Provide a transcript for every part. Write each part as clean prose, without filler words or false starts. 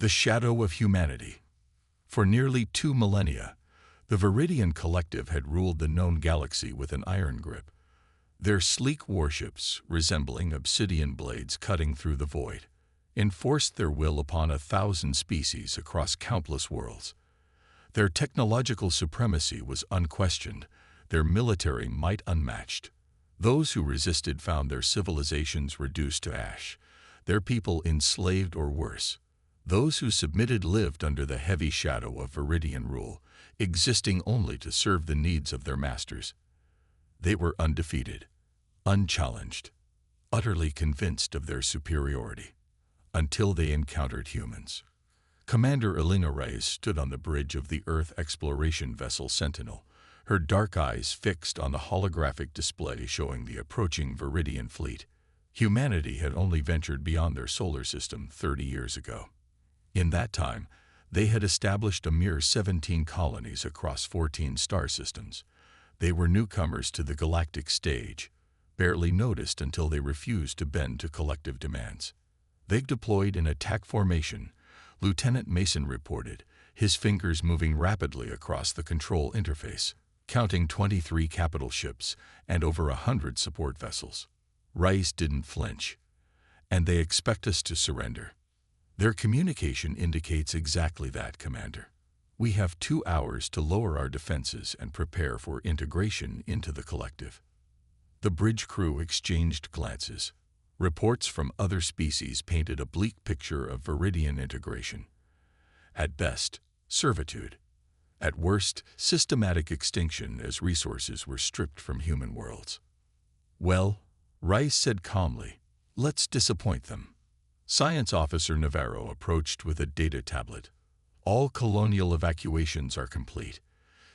The shadow of humanity. For nearly 2 millennia, the Viridian Collective had ruled the known galaxy with an iron grip. Their sleek warships, resembling obsidian blades cutting through the void, enforced their will upon 1,000 species across countless worlds. Their technological supremacy was unquestioned, their military might unmatched. Those who resisted found their civilizations reduced to ash, their people enslaved or worse. Those who submitted lived under the heavy shadow of Viridian rule, existing only to serve the needs of their masters. They were undefeated, unchallenged, utterly convinced of their superiority, until they encountered humans. Commander Elena Reyes stood on the bridge of the Earth exploration vessel Sentinel, her dark eyes fixed on the holographic display showing the approaching Viridian fleet. Humanity had only ventured beyond their solar system 30 years ago. In that time, they had established a mere 17 colonies across 14 star systems. They were newcomers to the galactic stage, barely noticed until they refused to bend to collective demands. They deployed in attack formation, Lieutenant Mason reported, his fingers moving rapidly across the control interface, counting 23 capital ships and over 100 support vessels. Rice didn't flinch. And they expect us to surrender. Their communication indicates exactly that, Commander. We have 2 hours to lower our defenses and prepare for integration into the collective. The bridge crew exchanged glances. Reports from other species painted a bleak picture of Viridian integration. At best, servitude. At worst, systematic extinction as resources were stripped from human worlds. Well, Rice said calmly, let's disappoint them. Science Officer Navarro approached with a data tablet. All colonial evacuations are complete.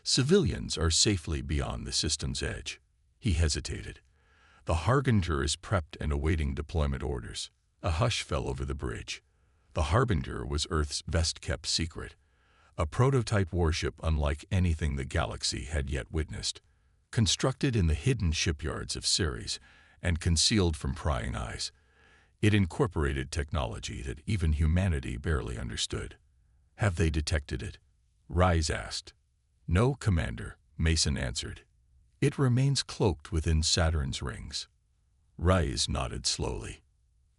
Civilians are safely beyond the system's edge. He hesitated. The Harbinger is prepped and awaiting deployment orders. A hush fell over the bridge. The Harbinger was Earth's best-kept secret, a prototype warship unlike anything the galaxy had yet witnessed, constructed in the hidden shipyards of Ceres and concealed from prying eyes. It incorporated technology that even humanity barely understood. Have they detected it? Rise asked. No, Commander, Mason answered. It remains cloaked within Saturn's rings. Rise nodded slowly.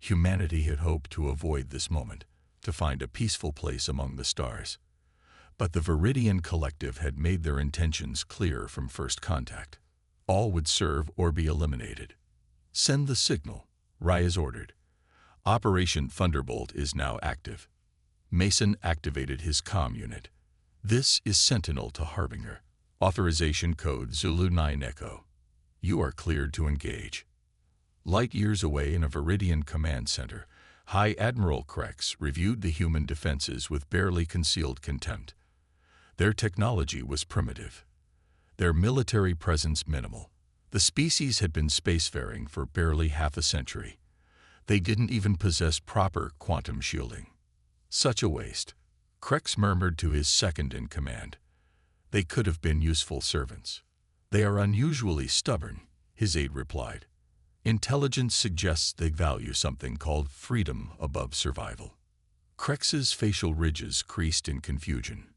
Humanity had hoped to avoid this moment, to find a peaceful place among the stars. But the Viridian Collective had made their intentions clear from first contact. All would serve or be eliminated. Send the signal, Rise ordered. Operation Thunderbolt is now active. Mason activated his comm unit. This is Sentinel to Harbinger. Authorization code Zulu 9 Echo. You are cleared to engage. Light years away in a Viridian command center, High Admiral Krex reviewed the human defenses with barely concealed contempt. Their technology was primitive. Their military presence minimal. The species had been spacefaring for barely half a century. They didn't even possess proper quantum shielding. Such a waste. Krex murmured to his second-in-command. They could have been useful servants. They are unusually stubborn, his aide replied. Intelligence suggests they value something called freedom above survival. Krex's facial ridges creased in confusion.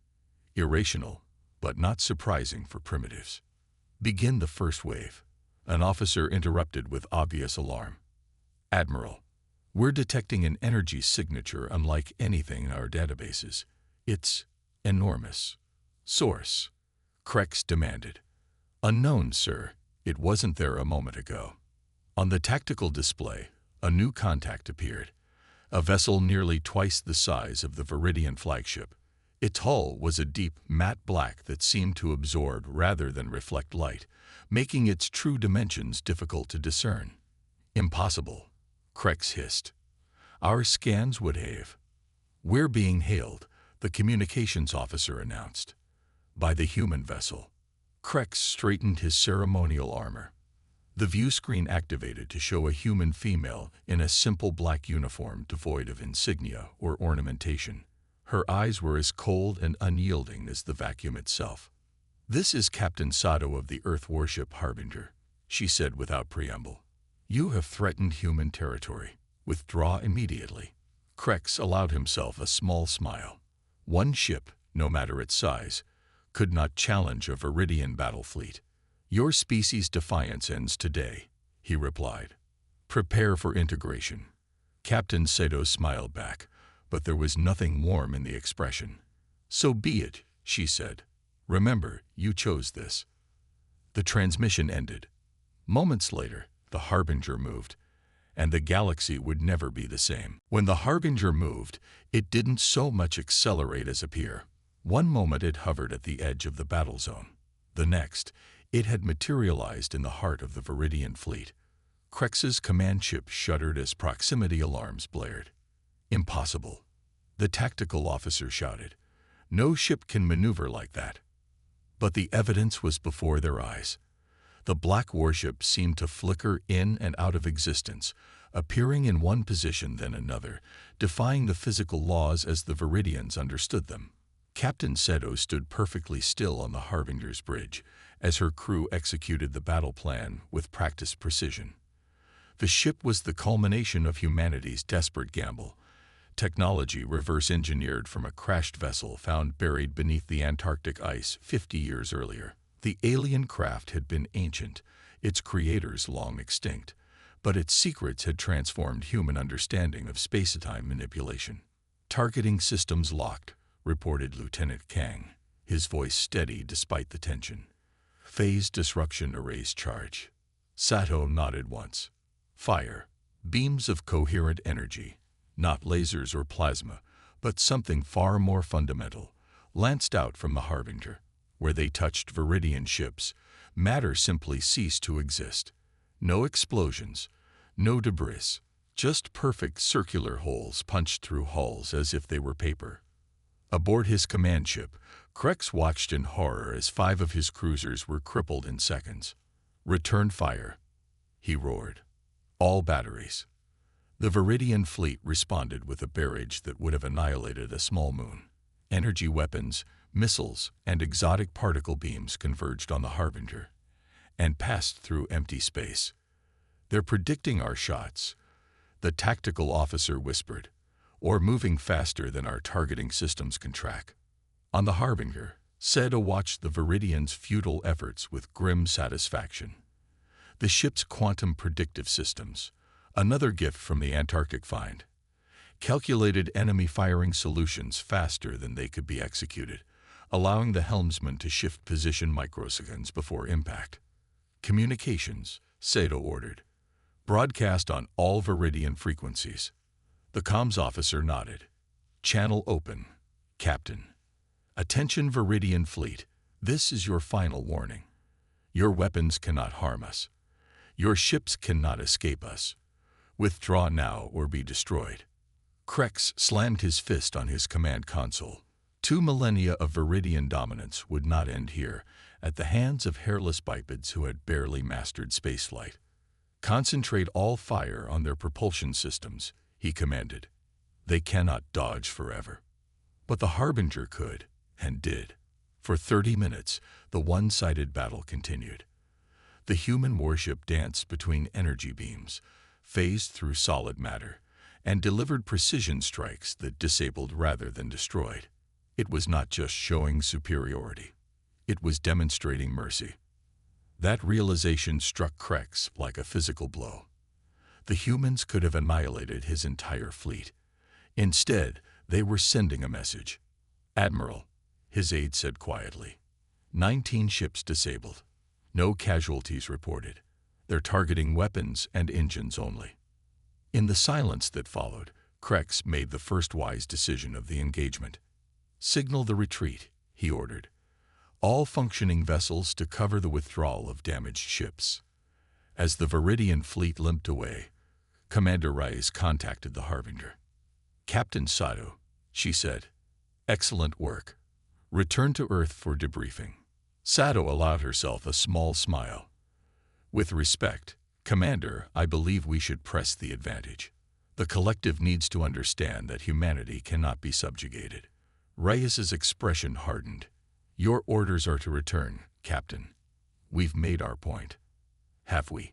Irrational, but not surprising for primitives. Begin the first wave. An officer interrupted with obvious alarm. Admiral, we're detecting an energy signature unlike anything in our databases. It's enormous. Source, Krex demanded. Unknown, sir. It wasn't there a moment ago. On the tactical display, a new contact appeared. A vessel nearly twice the size of the Viridian flagship. Its hull was a deep, matte black that seemed to absorb rather than reflect light, making its true dimensions difficult to discern. Impossible, Krex hissed. Our scans would have. We're being hailed, the communications officer announced. By the human vessel. Krex straightened his ceremonial armor. The view screen activated to show a human female in a simple black uniform devoid of insignia or ornamentation. Her eyes were as cold and unyielding as the vacuum itself. This is Captain Sato of the Earth warship Harbinger, she said without preamble. You have threatened human territory. Withdraw immediately. Krex allowed himself a small smile. One ship, no matter its size, could not challenge a Viridian battle fleet. Your species' defiance ends today, he replied. Prepare for integration. Captain Sato smiled back, but there was nothing warm in the expression. So be it, she said. Remember, you chose this. The transmission ended. Moments later, the Harbinger moved, and the galaxy would never be the same. When the Harbinger moved, it didn't so much accelerate as appear. One moment it hovered at the edge of the battle zone. The next, it had materialized in the heart of the Viridian fleet. Krex's command ship shuddered as proximity alarms blared. Impossible, the tactical officer shouted. No ship can maneuver like that. But the evidence was before their eyes. The black warship seemed to flicker in and out of existence, appearing in one position then another, defying the physical laws as the Viridians understood them. Captain Sato stood perfectly still on the Harbinger's bridge as her crew executed the battle plan with practiced precision. The ship was the culmination of humanity's desperate gamble. Technology reverse-engineered from a crashed vessel found buried beneath the Antarctic ice 50 years earlier. The alien craft had been ancient, its creators long extinct, but its secrets had transformed human understanding of space-time manipulation. Targeting systems locked, reported Lieutenant Kang, his voice steady despite the tension. Phase disruption erase charge. Sato nodded once. Fire. Beams of coherent energy, not lasers or plasma, but something far more fundamental, lanced out from the Harbinger. Where they touched Viridian ships, matter simply ceased to exist. No explosions, no debris, just perfect circular holes punched through hulls as if they were paper. Aboard his command ship, Krex watched in horror as 5 of his cruisers were crippled in seconds. Return fire, he roared. All batteries. The Viridian fleet responded with a barrage that would have annihilated a small moon. Energy weapons, missiles, and exotic particle beams converged on the Harbinger and passed through empty space. They're predicting our shots, the tactical officer whispered, or moving faster than our targeting systems can track. On the Harbinger, Sato watched the Viridians' futile efforts with grim satisfaction. The ship's quantum predictive systems, another gift from the Antarctic find, calculated enemy firing solutions faster than they could be executed, allowing the helmsman to shift position microseconds before impact. Communications, Sato ordered. Broadcast on all Viridian frequencies. The comms officer nodded. Channel open, Captain. Attention Viridian fleet, this is your final warning. Your weapons cannot harm us. Your ships cannot escape us. Withdraw now or be destroyed. Krex slammed his fist on his command console. 2 millennia of Viridian dominance would not end here, at the hands of hairless bipeds who had barely mastered spaceflight. Concentrate all fire on their propulsion systems, he commanded. They cannot dodge forever. But the Harbinger could, and did. For 30 minutes, the one-sided battle continued. The human warship danced between energy beams, phased through solid matter, and delivered precision strikes that disabled rather than destroyed. It was not just showing superiority. It was demonstrating mercy. That realization struck Krex like a physical blow. The humans could have annihilated his entire fleet. Instead, they were sending a message. Admiral, his aide said quietly. 19 ships disabled. No casualties reported. They're targeting weapons and engines only. In the silence that followed, Krex made the first wise decision of the engagement. Signal the retreat, he ordered. All functioning vessels to cover the withdrawal of damaged ships. As the Viridian fleet limped away, Commander Reyes contacted the Harbinger. Captain Sato, she said. Excellent work. Return to Earth for debriefing. Sato allowed herself a small smile. With respect, Commander, I believe we should press the advantage. The collective needs to understand that humanity cannot be subjugated. Reyes's expression hardened. Your orders are to return, Captain. We've made our point. Have we?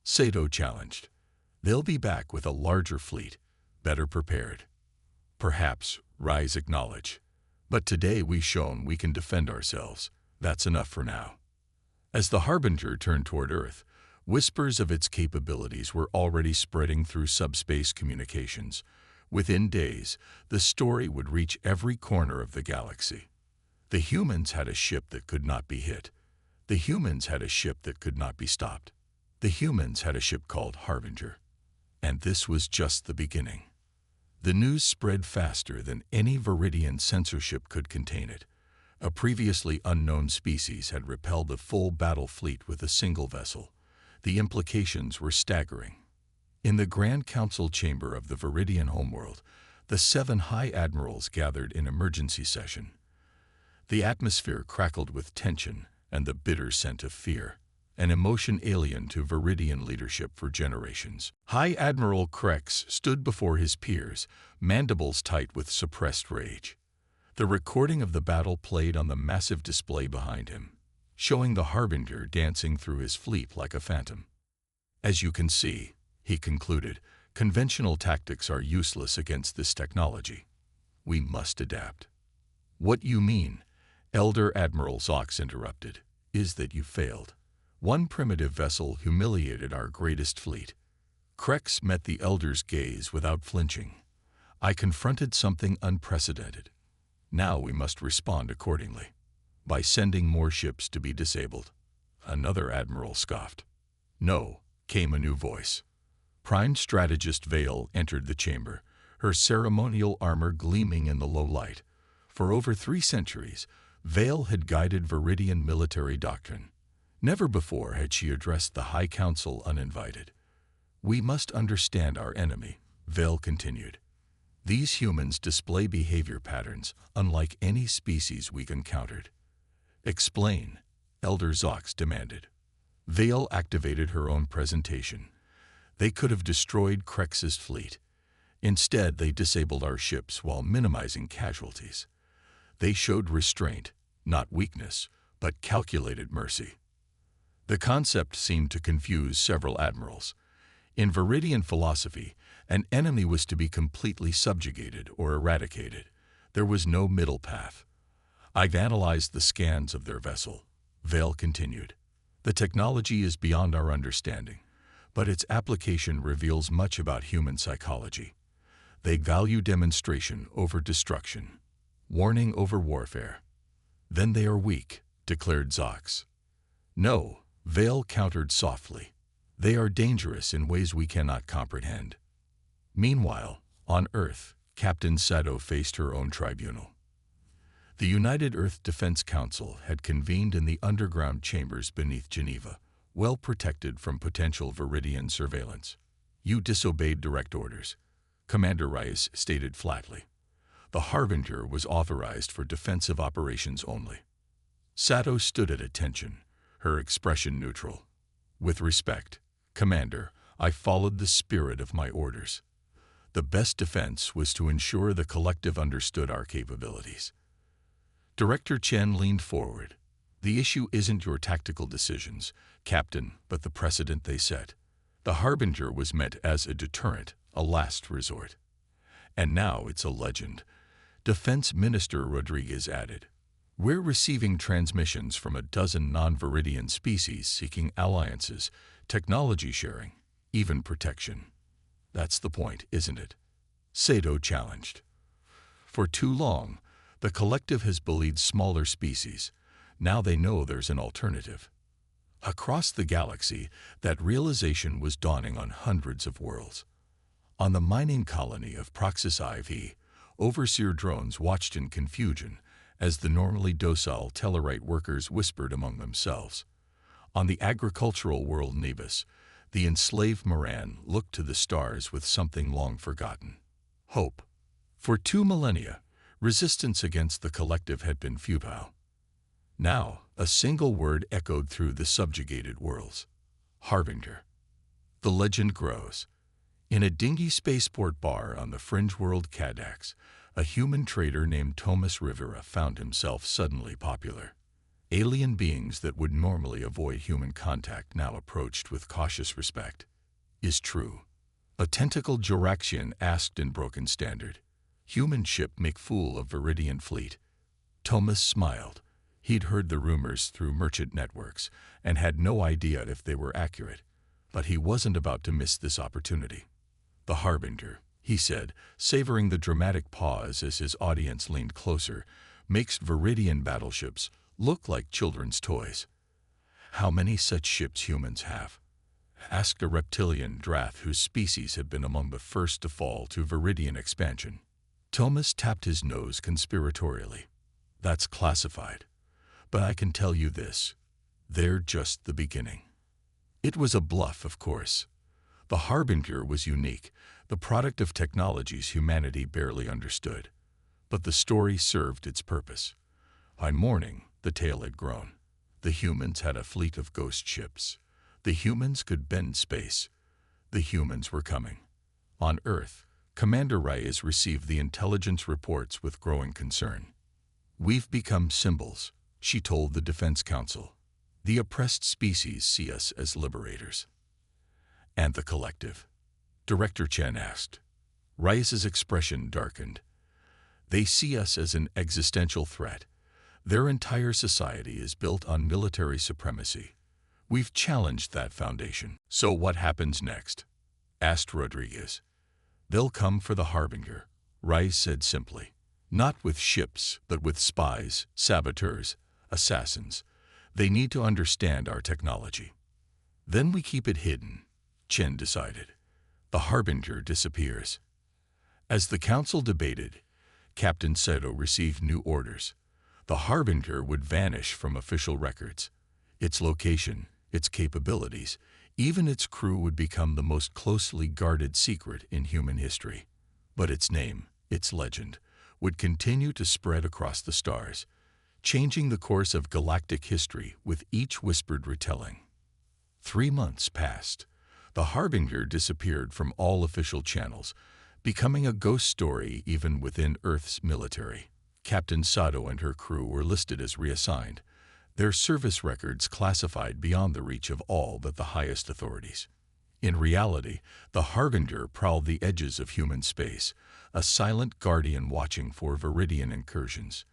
Sato challenged. They'll be back with a larger fleet, better prepared. Perhaps rise acknowledge. But today we've shown we can defend ourselves. That's enough for now. As the Harbinger turned toward Earth, whispers of its capabilities were already spreading through subspace communications. Within days, the story would reach every corner of the galaxy. The humans had a ship that could not be hit. The humans had a ship that could not be stopped. The humans had a ship called Harbinger. And this was just the beginning. The news spread faster than any Viridian censorship could contain it. A previously unknown species had repelled a full battle fleet with a single vessel. The implications were staggering. In the Grand Council chamber of the Viridian homeworld, the 7 High Admirals gathered in emergency session. The atmosphere crackled with tension and the bitter scent of fear, an emotion alien to Viridian leadership for generations. High Admiral Krex stood before his peers, mandibles tight with suppressed rage. The recording of the battle played on the massive display behind him, showing the Harbinger dancing through his fleet like a phantom. As you can see, he concluded, conventional tactics are useless against this technology. We must adapt. What you mean, Elder Admiral Zox interrupted, is that you failed. One primitive vessel humiliated our greatest fleet. Krex met the Elder's gaze without flinching. I confronted something unprecedented. Now we must respond accordingly, by sending more ships to be disabled. Another admiral scoffed. No, came a new voice. Prime Strategist Vale entered the chamber, her ceremonial armor gleaming in the low light. For over 3 centuries, Vale had guided Viridian military doctrine. Never before had she addressed the High Council uninvited. We must understand our enemy, Vale continued. These humans display behavior patterns unlike any species we've encountered. Explain, Elder Zox demanded. Vale activated her own presentation. They could have destroyed Krex's fleet. Instead, they disabled our ships while minimizing casualties. They showed restraint, not weakness, but calculated mercy. The concept seemed to confuse several admirals. In Viridian philosophy, an enemy was to be completely subjugated or eradicated. There was no middle path. I've analyzed the scans of their vessel, Vale continued. The technology is beyond our understanding, but its application reveals much about human psychology. They value demonstration over destruction, warning over warfare. Then they are weak, declared Zox. No, Vale countered softly. They are dangerous in ways we cannot comprehend. Meanwhile, on Earth, Captain Sado faced her own tribunal. The United Earth Defense Council had convened in the underground chambers beneath Geneva, well protected from potential Viridian surveillance. You disobeyed direct orders, Commander Rice stated flatly. The Harbinger was authorized for defensive operations only. Sado stood at attention, her expression neutral. With respect, Commander, I followed the spirit of my orders. The best defense was to ensure the collective understood our capabilities. Director Chen leaned forward. The issue isn't your tactical decisions, Captain, but the precedent they set. The Harbinger was meant as a deterrent, a last resort. And now it's a legend. Defense Minister Rodriguez added. We're receiving transmissions from a dozen non-Viridian species seeking alliances, technology sharing, even protection. That's the point, isn't it? Sado challenged. For too long, the collective has bullied smaller species. Now they know there's an alternative. Across the galaxy, that realization was dawning on hundreds of worlds. On the mining colony of Proxys IV, overseer drones watched in confusion as the normally docile Tellarite workers whispered among themselves. On the agricultural world Nebus, the enslaved Moran looked to the stars with something long forgotten. Hope. For 2 millennia, resistance against the collective had been futile. Now, a single word echoed through the subjugated worlds. Harbinger. The legend grows. In a dingy spaceport bar on the fringe world Cadax, a human trader named Thomas Rivera found himself suddenly popular. Alien beings that would normally avoid human contact now approached with cautious respect. Is true. A tentacled Joraxian asked in broken standard. Human ship make fool of Viridian fleet. Thomas smiled. He'd heard the rumors through merchant networks and had no idea if they were accurate. But he wasn't about to miss this opportunity. "The Harbinger," he said, savoring the dramatic pause as his audience leaned closer, "makes Viridian battleships look like children's toys." "How many such ships humans have?" asked a reptilian Drath whose species had been among the first to fall to Viridian expansion. Thomas tapped his nose conspiratorially. "That's classified. But I can tell you this. They're just the beginning." It was a bluff, of course. The Harbinger was unique, the product of technologies humanity barely understood. But the story served its purpose. By morning, the tale had grown. The humans had a fleet of ghost ships. The humans could bend space. The humans were coming. On Earth, Commander Reyes received the intelligence reports with growing concern. "We've become symbols," she told the Defense Council. "The oppressed species see us as liberators." "And the collective?" Director Chen asked. Reyes's expression darkened. "They see us as an existential threat. Their entire society is built on military supremacy. We've challenged that foundation." "So what happens next?" asked Rodriguez. "They'll come for the Harbinger," Reyes said simply. "Not with ships, but with spies, saboteurs, assassins. They need to understand our technology. Then we keep it hidden," Chen decided. "The Harbinger disappears." As the council debated, Captain Seto received new orders. The Harbinger would vanish from official records. Its location, its capabilities, even its crew would become the most closely guarded secret in human history. But its name, its legend, would continue to spread across the stars, changing the course of galactic history with each whispered retelling. 3 months passed. The Harbinger disappeared from all official channels, becoming a ghost story even within Earth's military. Captain Sato and her crew were listed as reassigned, their service records classified beyond the reach of all but the highest authorities. In reality, the Harbinger prowled the edges of human space, a silent guardian watching for Viridian incursions.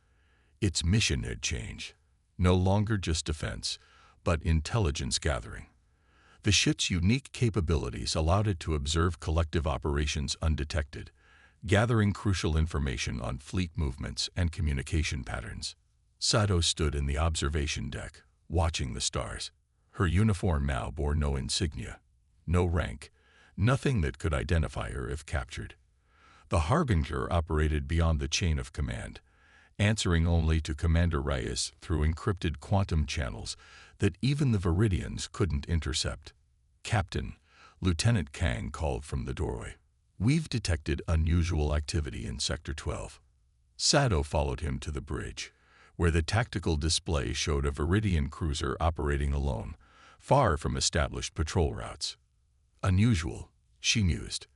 Its mission had changed, no longer just defense, but intelligence gathering. The ship's unique capabilities allowed it to observe collective operations undetected, gathering crucial information on fleet movements and communication patterns. Sato stood in the observation deck, watching the stars. Her uniform now bore no insignia, no rank, nothing that could identify her if captured. The Harbinger operated beyond the chain of command, answering only to Commander Reyes through encrypted quantum channels that even the Viridians couldn't intercept. "Captain," Lieutenant Kang called from the doorway. "We've detected unusual activity in Sector 12. Sato followed him to the bridge, where the tactical display showed a Viridian cruiser operating alone, far from established patrol routes. "Unusual," she mused.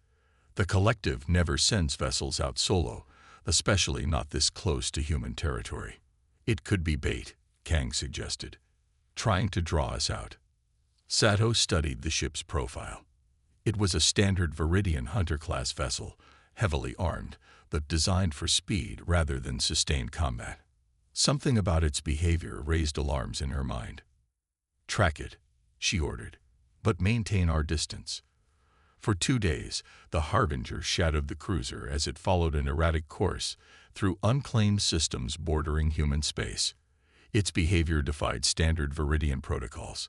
"The collective never sends vessels out solo, especially not this close to human territory." "It could be bait," Kang suggested, "trying to draw us out." Sato studied the ship's profile. It was a standard Viridian Hunter-class vessel, heavily armed, but designed for speed rather than sustained combat. Something about its behavior raised alarms in her mind. "Track it," she ordered, "but maintain our distance." For 2 days, the Harbinger shadowed the cruiser as it followed an erratic course through unclaimed systems bordering human space. Its behavior defied standard Viridian protocols.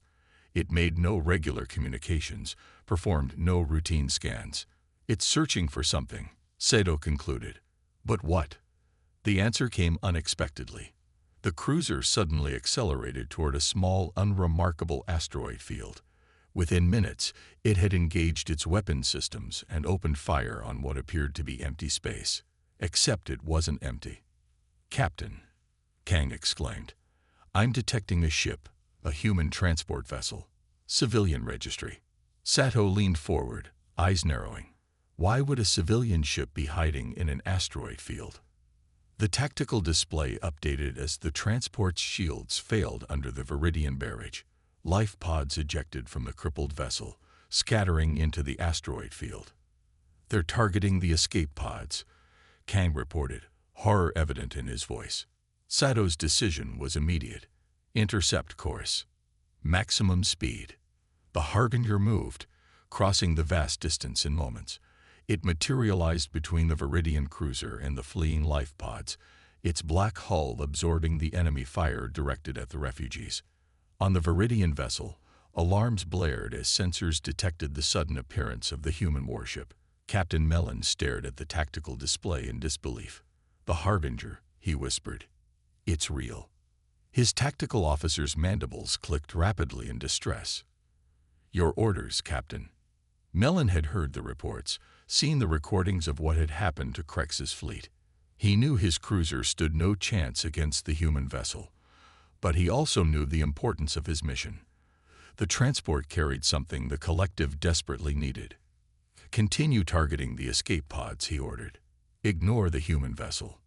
It made no regular communications, performed no routine scans. "It's searching for something," Sato concluded. "But what?" The answer came unexpectedly. The cruiser suddenly accelerated toward a small, unremarkable asteroid field. Within minutes, it had engaged its weapon systems and opened fire on what appeared to be empty space. Except it wasn't empty. "Captain," Kang exclaimed, "I'm detecting a ship, a human transport vessel. Civilian registry." Sato leaned forward, eyes narrowing. Why would a civilian ship be hiding in an asteroid field? The tactical display updated as the transport's shields failed under the Viridian barrage. Life pods ejected from the crippled vessel, scattering into the asteroid field. "They're targeting the escape pods," Kang reported, horror evident in his voice. Sato's decision was immediate. Intercept course. Maximum speed. The Harbinger moved, crossing the vast distance in moments. It materialized between the Viridian cruiser and the fleeing life pods, its black hull absorbing the enemy fire directed at the refugees. On the Viridian vessel, alarms blared as sensors detected the sudden appearance of the human warship. Captain Mellon stared at the tactical display in disbelief. "The Harbinger," he whispered. "It's real." His tactical officer's mandibles clicked rapidly in distress. "Your orders, Captain." Mellon had heard the reports, seen the recordings of what had happened to Krex's fleet. He knew his cruiser stood no chance against the human vessel, but he also knew the importance of his mission. The transport carried something the collective desperately needed. "Continue targeting the escape pods," he ordered. "Ignore the human vessel."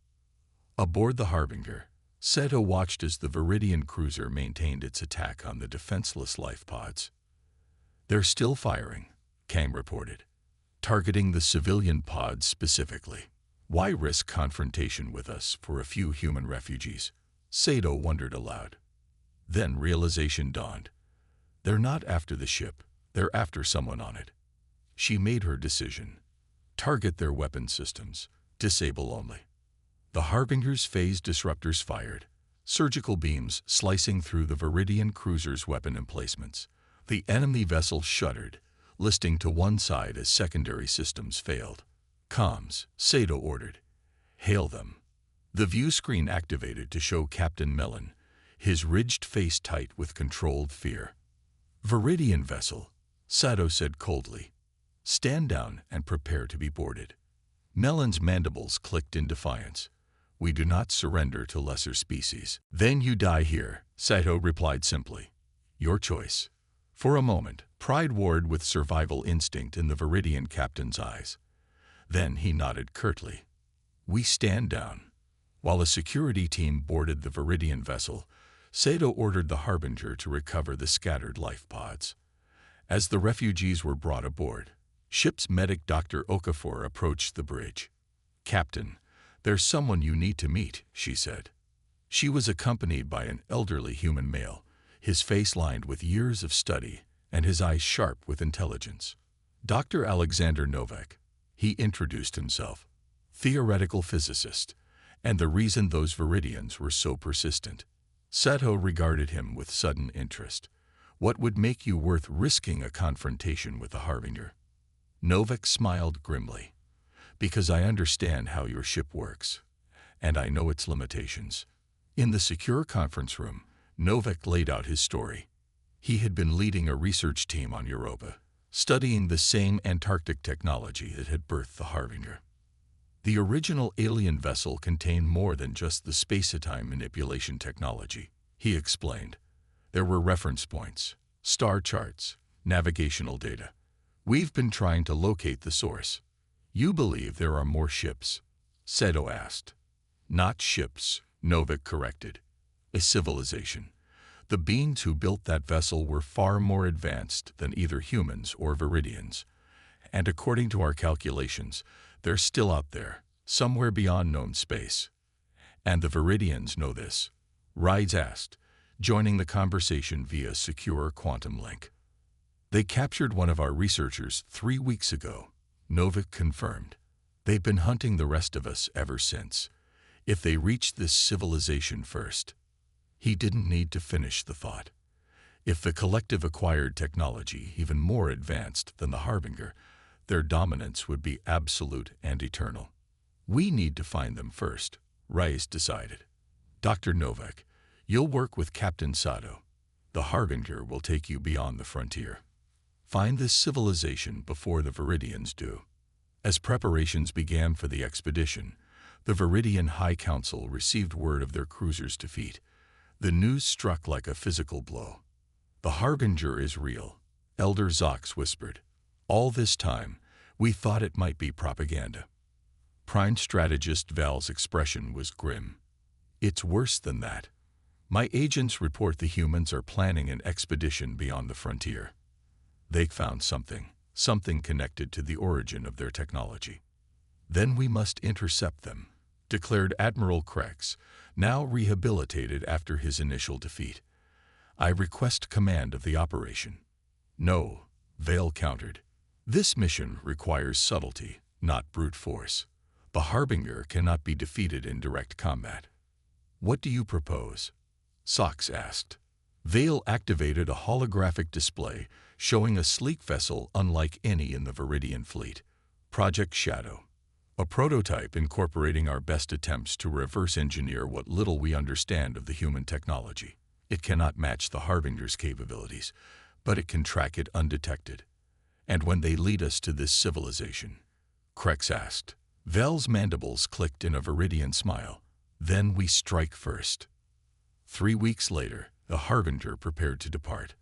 Aboard the Harbinger, Sato watched as the Viridian cruiser maintained its attack on the defenseless life pods. "They're still firing," Kang reported, "targeting the civilian pods specifically. Why risk confrontation with us for a few human refugees?" Sato wondered aloud. Then realization dawned. They're not after the ship, they're after someone on it. She made her decision. Target their weapon systems, disable only. The Harbinger's phase disruptors fired, surgical beams slicing through the Viridian cruiser's weapon emplacements. The enemy vessel shuddered, listing to one side as secondary systems failed. "Comms," Sato ordered. "Hail them." The view screen activated to show Captain Mellon, his ridged face tight with controlled fear. "Viridian vessel," Sato said coldly. "Stand down and prepare to be boarded." Mellon's mandibles clicked in defiance. "We do not surrender to lesser species." "Then you die here," Sato replied simply. "Your choice." For a moment, pride warred with survival instinct in the Viridian captain's eyes. Then he nodded curtly. "We stand down." While a security team boarded the Viridian vessel, Sato ordered the Harbinger to recover the scattered life pods. As the refugees were brought aboard, ship's medic Dr. Okafor approached the bridge. "Captain, there's someone you need to meet," she said. She was accompanied by an elderly human male, his face lined with years of study and his eyes sharp with intelligence. "Dr. Alexander Novak," he introduced himself, "theoretical physicist, and the reason those Viridians were so persistent." Sato regarded him with sudden interest. "What would make you worth risking a confrontation with the Harbinger?" Novak smiled grimly. "Because I understand how your ship works, and I know its limitations." In the secure conference room, Novak laid out his story. He had been leading a research team on Europa, studying the same Antarctic technology that had birthed the Harbinger. The original alien vessel contained more than just the space-time manipulation technology, he explained. There were reference points, star charts, navigational data. "We've been trying to locate the source." "You believe there are more ships?" Sato asked. "Not ships," Novak corrected. "A civilization. The beings who built that vessel were far more advanced than either humans or Viridians. And according to our calculations, they're still out there, somewhere beyond known space. And the Viridians know this," Rides asked, joining the conversation via secure quantum link. "They captured one of our researchers 3 weeks ago," Novak confirmed. "They've been hunting the rest of us ever since. If they reach this civilization first." He didn't need to finish the thought. If the collective acquired technology even more advanced than the Harbinger, their dominance would be absolute and eternal. "We need to find them first," Rice decided. "Dr. Novak, you'll work with Captain Sato. The Harbinger will take you beyond the frontier. Find this civilization before the Viridians do." As preparations began for the expedition, the Viridian High Council received word of their cruiser's defeat. The news struck like a physical blow. "The Harbinger is real," Elder Zox whispered. "All this time, we thought it might be propaganda." Prime Strategist Val's expression was grim. "It's worse than that. My agents report the humans are planning an expedition beyond the frontier. They found something connected to the origin of their technology." "Then we must intercept them," declared Admiral Krex, now rehabilitated after his initial defeat. "I request command of the operation." "No," Vale countered. "This mission requires subtlety, not brute force. The Harbinger cannot be defeated in direct combat." "What do you propose?" Sox asked. Vale activated a holographic display showing a sleek vessel unlike any in the Viridian fleet. Project Shadow. A prototype incorporating our best attempts to reverse engineer what little we understand of the human technology. It cannot match the Harbinger's capabilities, but it can track it undetected. "And when they lead us to this civilization?" Krex asked. Vale's mandibles clicked in a Viridian smile. "Then we strike first." 3 weeks later, the Harbinger prepared to depart.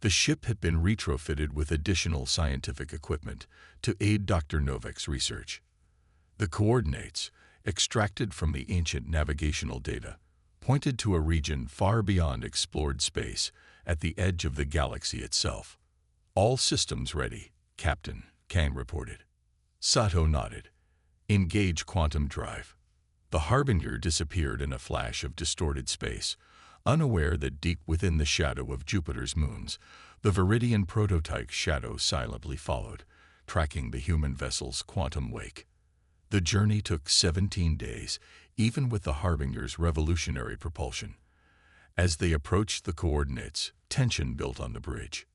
The ship had been retrofitted with additional scientific equipment to aid Dr. Novik's research. The coordinates, extracted from the ancient navigational data, pointed to a region far beyond explored space at the edge of the galaxy itself. "All systems ready, Captain," Kang reported. Sato nodded. "Engage quantum drive." The Harbinger disappeared in a flash of distorted space, unaware that deep within the shadow of Jupiter's moons, the Viridian prototype Shadow silently followed, tracking the human vessel's quantum wake. The journey took 17 days, even with the Harbinger's revolutionary propulsion. As they approached the coordinates, tension built on the bridge.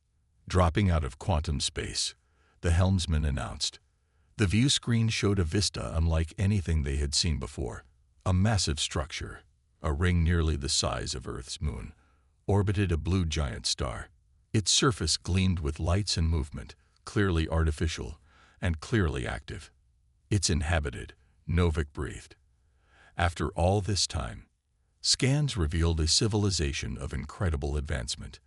Dropping out of quantum space, the helmsman announced. The view screen showed a vista unlike anything they had seen before. A massive structure, a ring nearly the size of Earth's moon, orbited a blue giant star. Its surface gleamed with lights and movement, clearly artificial and clearly active. "It's inhabited," Novik breathed. After all this time, scans revealed a civilization of incredible advancement.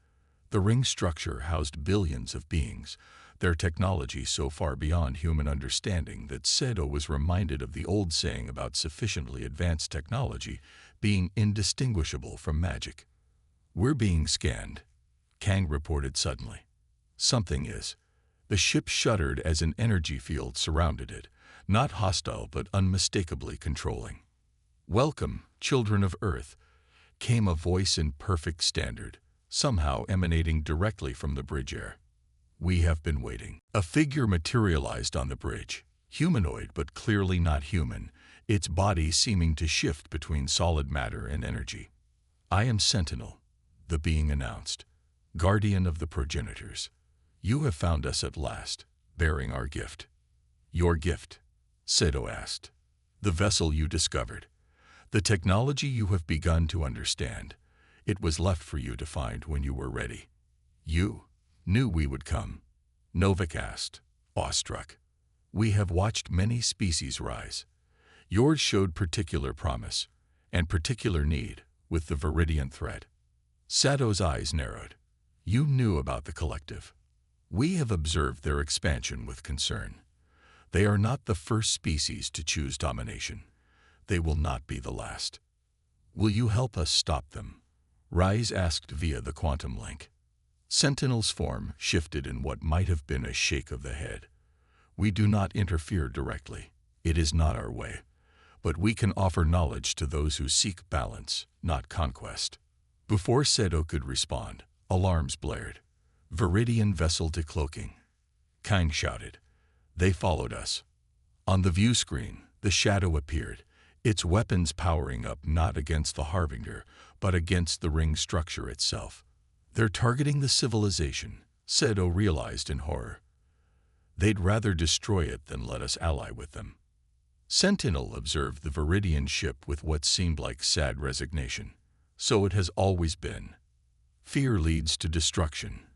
The ring structure housed billions of beings, their technology so far beyond human understanding that Seto was reminded of the old saying about sufficiently advanced technology being indistinguishable from magic. "We're being scanned," Kang reported suddenly. "Something is." The ship shuddered as an energy field surrounded it, not hostile but unmistakably controlling. "Welcome, children of Earth," came a voice in perfect standard, somehow emanating directly from the bridge air. "We have been waiting." A figure materialized on the bridge, humanoid but clearly not human, its body seeming to shift between solid matter and energy. "I am Sentinel," the being announced, "guardian of the progenitors. You have found us at last, bearing our gift." "Your gift?" Seto asked. "The vessel you discovered. The technology you have begun to understand. It was left for you to find when you were ready." "You knew we would come?" Novik asked, awestruck. "We have watched many species rise. Yours showed particular promise and particular need with the Viridian threat." Sato's eyes narrowed. "You knew about the collective. We have observed their expansion with concern. They are not the first species to choose domination. They will not be the last. Will you help us stop them?" Rise asked via the quantum link. Sentinel's form shifted in what might have been a shake of the head. "We do not interfere directly. It is not our way. But we can offer knowledge to those who seek balance, not conquest." Before Seto could respond, alarms blared. "Viridian vessel decloaking." Kang shouted. They followed us. On the view screen, the shadow appeared, its weapons powering up not against the Harbinger, but against the ring structure itself. "They're targeting the civilization," Seto realized in horror. "They'd rather destroy it than let us ally with them." Sentinel observed the Viridian ship with what seemed like sad resignation. "So it has always been. Fear leads to destruction."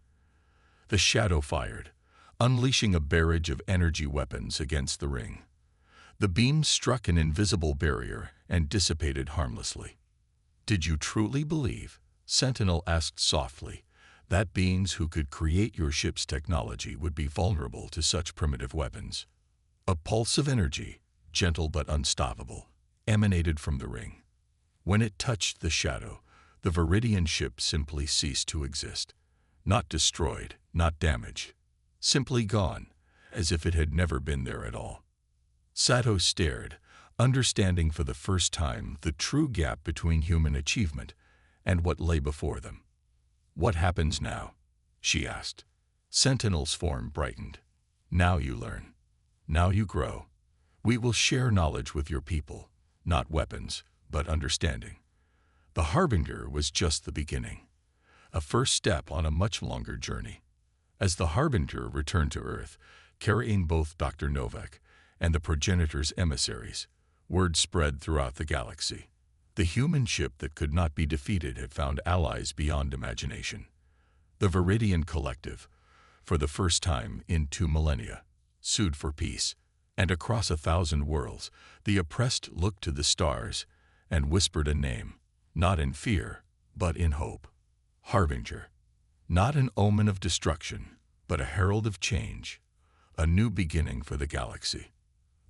The shadow fired, unleashing a barrage of energy weapons against the ring. The beams struck an invisible barrier and dissipated harmlessly. "Did you truly believe," Sentinel asked softly, "that beings who could create your ship's technology would be vulnerable to such primitive weapons?" A pulse of energy, gentle but unstoppable, emanated from the ring. When it touched the shadow, the Viridian ship simply ceased to exist. Not destroyed, not damaged, simply gone, as if it had never been there at all. Sato stared, understanding for the first time the true gap between human achievement and what lay before them. "What happens now?" she asked. Sentinel's form brightened. "Now you learn. Now you grow. We will share knowledge with your people, not weapons, but understanding." The Harbinger was just the beginning, a first step on a much longer journey. As the Harbinger returned to Earth, carrying both Dr. Novak and the progenitor's emissaries, word spread throughout the galaxy. The human ship that could not be defeated had found allies beyond imagination. The Viridian Collective, for the first time in 2 millennia, sued for peace, and across 1,000 worlds, the oppressed looked to the stars and whispered a name, not in fear, but in hope. Harbinger. Not an omen of destruction, but a herald of change, a new beginning for the galaxy.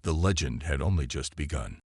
The legend had only just begun.